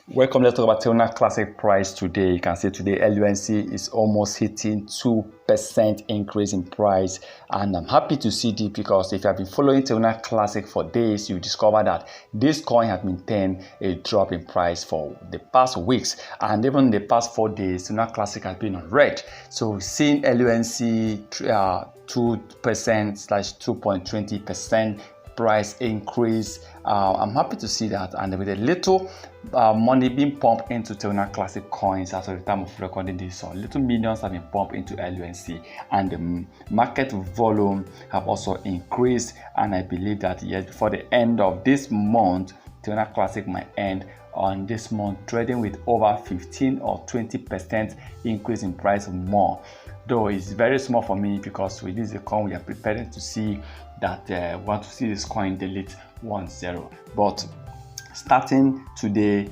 Welcome. Let's talk about Terminal Classic price today. You can see today LUNC is almost hitting 2% increase in price, and I'm happy to see this because if you have been following Terminal Classic for days, you discover that this coin has maintained a drop in price for the past weeks, and even the past 4 days, Terminal Classic has been on red. So we've seen LUNC 2%/2.20% price increase. I'm happy to see that, and with a little money being pumped into Terminal Classic coins as of the time of recording this, so little millions have been pumped into LUNC, and the market volume have also increased. And I believe that yes, before the end of this month, Terminal Classic might end on this month trading with over 15 or 20% increase in price or more. Though it's very small for me because with this coin we are preparing to see that we want to see this coin delete 1-0. But starting today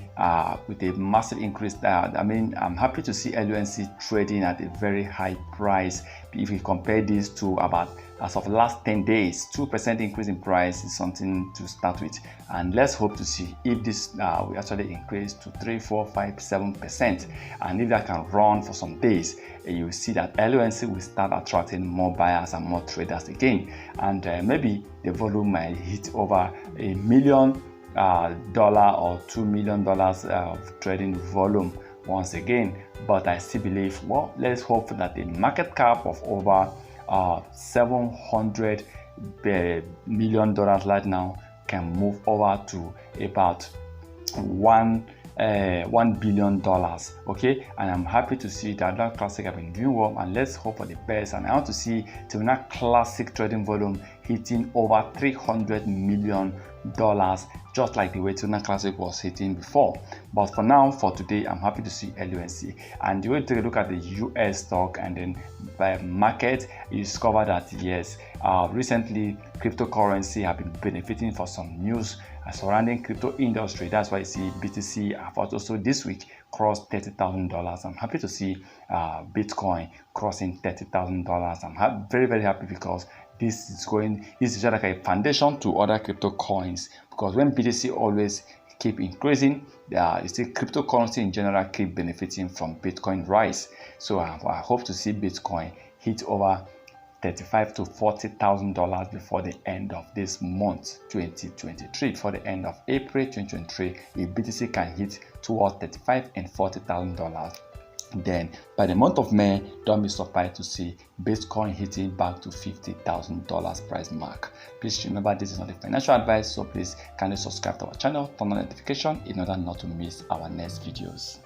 with a massive increase, I'm happy to see LUNC trading at a very high price. If we compare this to about as of the last 10 days, 2% increase in price is something to start with. And let's hope to see if this will actually increase to 3, 4, 5, 7%. And if that can run for some days, you will see that LUNC will start attracting more buyers and more traders again. And maybe the volume might hit over $1 million or $2 million of trading volume once again. But I still believe, well, let's hope that the market cap of over $700 million right now can move over to about $1 billion. Okay, and I'm happy to see that Terminal Classic have been doing well, and let's hope for the best. And I want to see Terminal Classic trading volume hitting over $300 million, just like the way Terminal Classic was hitting before. But for now, for today, I'm happy to see LUNC. And you will take a look at the US stock and then by market, you discover that yes, recently cryptocurrency have been benefiting for some news surrounding crypto industry. That's why you see BTC have also this week crossed $30,000. I'm happy to see Bitcoin crossing $30,000. I'm very, very happy because this is just like a foundation to other crypto coins, because when BTC always keep increasing, you see cryptocurrency in general keep benefiting from Bitcoin rise. So I hope to see Bitcoin hit over $35,000 to $40,000 before the end of this month 2023. Before the end of April 2023, if BTC can hit towards $35,000 and $40,000, then by the month of May, don't be surprised to see Bitcoin hitting back to $50,000 price mark. Please remember, this is not a financial advice, so please kindly subscribe to our channel, turn on notification in order not to miss our next videos.